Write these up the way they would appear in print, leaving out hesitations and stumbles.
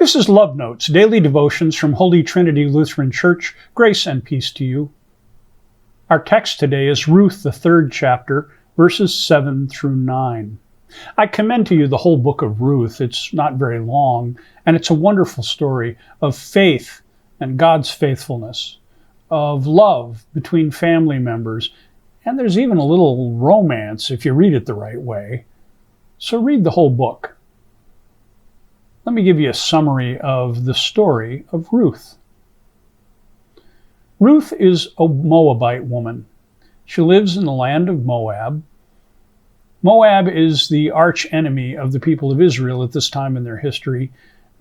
This is Love Notes, daily devotions from Holy Trinity Lutheran Church. Grace and peace to you. Our text today is Ruth, the 3rd chapter, verses 7 through 9. I commend to you the whole book of Ruth. It's not very long, and it's a wonderful story of faith and God's faithfulness, of love between family members, and there's even a little romance if you read it the right way. So read the whole book. Let me give you a summary of the story of Ruth. Ruth is a Moabite woman. She lives in the land of Moab. Moab is the arch enemy of the people of Israel at this time in their history.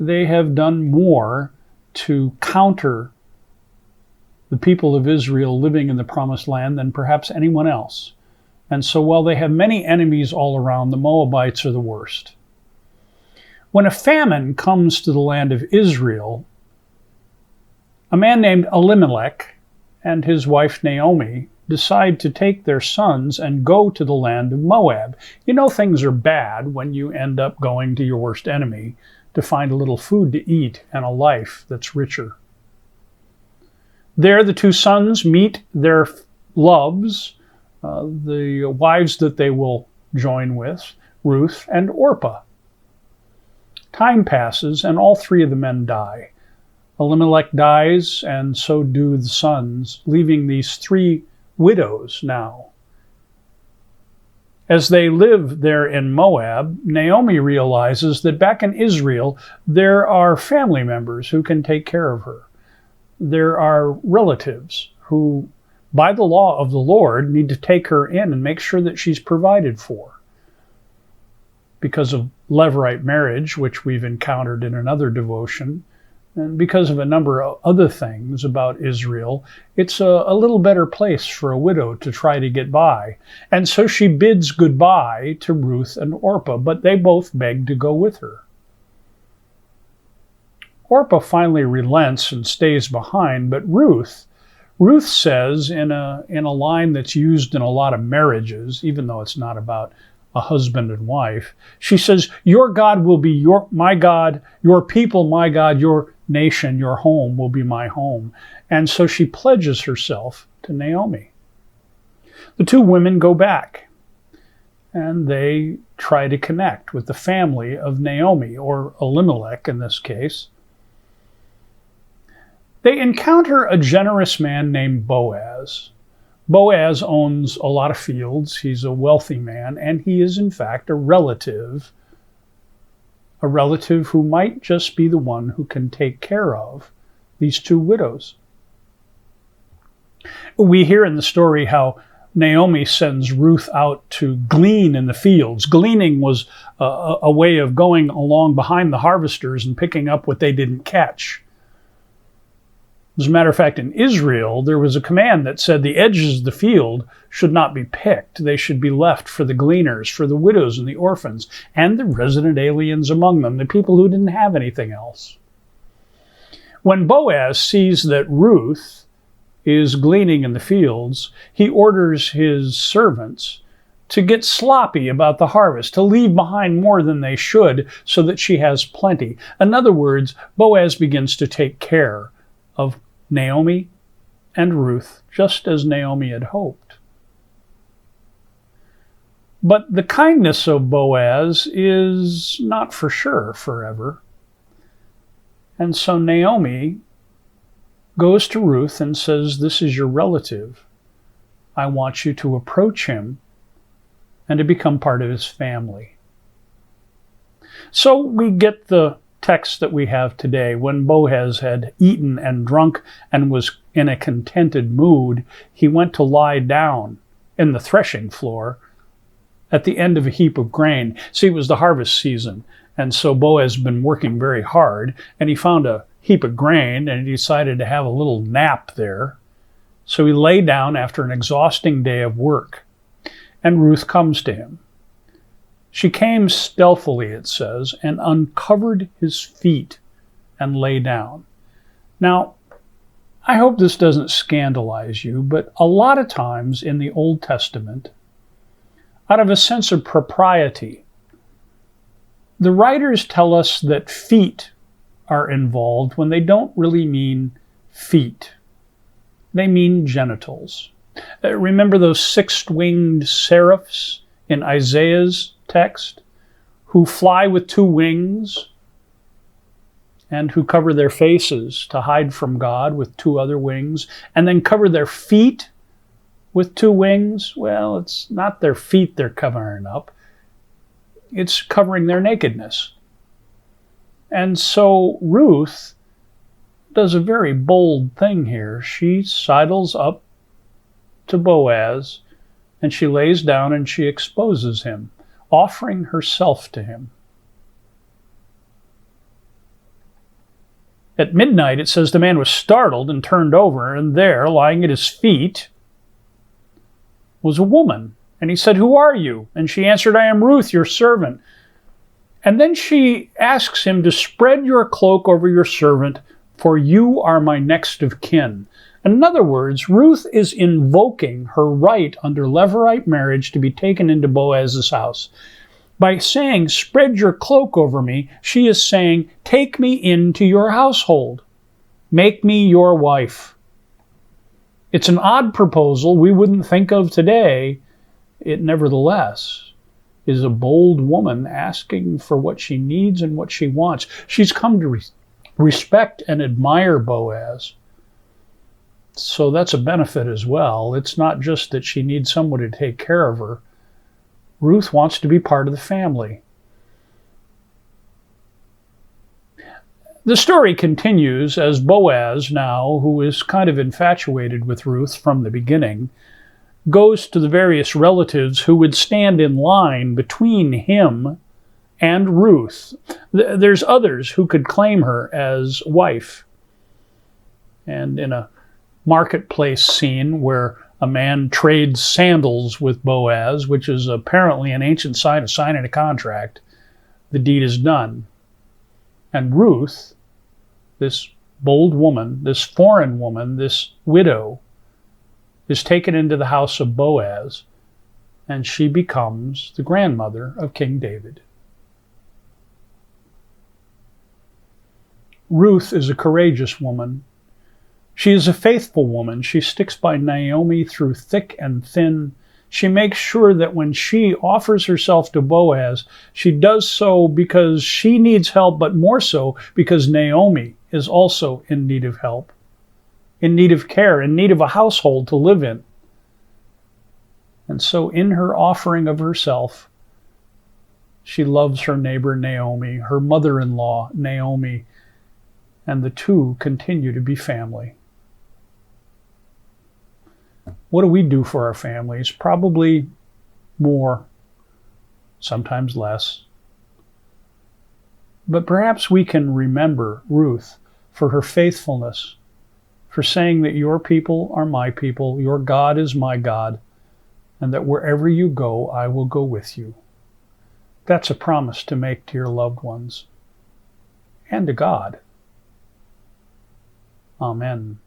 They have done more to counter the people of Israel living in the promised land than perhaps anyone else. And so while they have many enemies all around, the Moabites are the worst. When a famine comes to the land of Israel, a man named Elimelech and his wife Naomi decide to take their sons and go to the land of Moab. You know things are bad when you end up going to your worst enemy to find a little food to eat and a life that's richer. There the two sons meet their loves, the wives that they will join with, Ruth and Orpah. Time passes, and all three of the men die. Elimelech dies, and so do the sons, leaving these three widows now. As they live there in Moab, Naomi realizes that back in Israel, there are family members who can take care of her. There are relatives who, by the law of the Lord, need to take her in and make sure that she's provided for. Because of levirate marriage, which we've encountered in another devotion, and because of a number of other things about Israel, it's a little better place for a widow to try to get by. And so she bids goodbye to Ruth and Orpah, but they both beg to go with her. Orpah finally relents and stays behind, but Ruth says in a line that's used in a lot of marriages, even though it's not about a husband and wife, she says, "Your God will be my God, your people my God, your nation, your home will be my home." And so she pledges herself to Naomi. The two women go back, and they try to connect with the family of Naomi, or Elimelech in this case. They encounter a generous man named Boaz. Boaz owns a lot of fields. He's a wealthy man, and he is in fact a relative who might just be the one who can take care of these two widows. We hear in the story how Naomi sends Ruth out to glean in the fields. Gleaning was a way of going along behind the harvesters and picking up what they didn't catch. As a matter of fact, in Israel, there was a command that said the edges of the field should not be picked. They should be left for the gleaners, for the widows and the orphans, and the resident aliens among them, the people who didn't have anything else. When Boaz sees that Ruth is gleaning in the fields, he orders his servants to get sloppy about the harvest, to leave behind more than they should so that she has plenty. In other words, Boaz begins to take care of Naomi and Ruth, just as Naomi had hoped. But the kindness of Boaz is not for sure forever. And so Naomi goes to Ruth and says, "This is your relative. I want you to approach him and to become part of his family." So we get the text that we have today. When Boaz had eaten and drunk and was in a contented mood, he went to lie down in the threshing floor at the end of a heap of grain. See, it was the harvest season, and so Boaz had been working very hard, and he found a heap of grain, and he decided to have a little nap there. So he lay down after an exhausting day of work, and Ruth comes to him. She came stealthily, it says, and uncovered his feet and lay down. Now, I hope this doesn't scandalize you, but a lot of times in the Old Testament, out of a sense of propriety, the writers tell us that feet are involved when they don't really mean feet. They mean genitals. Remember those six-winged seraphs in Isaiah's text who fly with two wings and who cover their faces to hide from God with two other wings, and then cover their feet with two wings? Well, it's not their feet they're covering up. It's covering their nakedness. And so Ruth does a very bold thing here. She sidles up to Boaz, and she lays down and she exposes him, offering herself to him. At midnight, it says the man was startled and turned over, and there, lying at his feet, was a woman. And he said, "Who are you?" And she answered, "I am Ruth, your servant." And then she asks him to spread your cloak over your servant, for you are my next of kin. In other words, Ruth is invoking her right under Levirate marriage to be taken into Boaz's house. By saying, "Spread your cloak over me," she is saying, "Take me into your household. Make me your wife." It's an odd proposal we wouldn't think of today. It nevertheless is a bold woman asking for what she needs and what she wants. She's come to respect and admire Boaz. So that's a benefit as well. It's not just that she needs someone to take care of her. Ruth wants to be part of the family. The story continues as Boaz, now, who is kind of infatuated with Ruth from the beginning, goes to the various relatives who would stand in line between him and Ruth. There's others who could claim her as wife. And in a marketplace scene where a man trades sandals with Boaz, which is apparently an ancient sign of signing a contract, the deed is done. And Ruth, this bold woman, this foreign woman, this widow, is taken into the house of Boaz, and she becomes the grandmother of King David. Ruth is a courageous woman. She is a faithful woman. She sticks by Naomi through thick and thin. She makes sure that when she offers herself to Boaz, she does so because she needs help, but more so because Naomi is also in need of help, in need of care, in need of a household to live in. And so in her offering of herself, she loves her neighbor Naomi, her mother-in-law Naomi, and the two continue to be family. What do we do for our families? Probably more, sometimes less. But perhaps we can remember Ruth for her faithfulness, for saying that your people are my people, your God is my God, and that wherever you go, I will go with you. That's a promise to make to your loved ones and to God. Amen.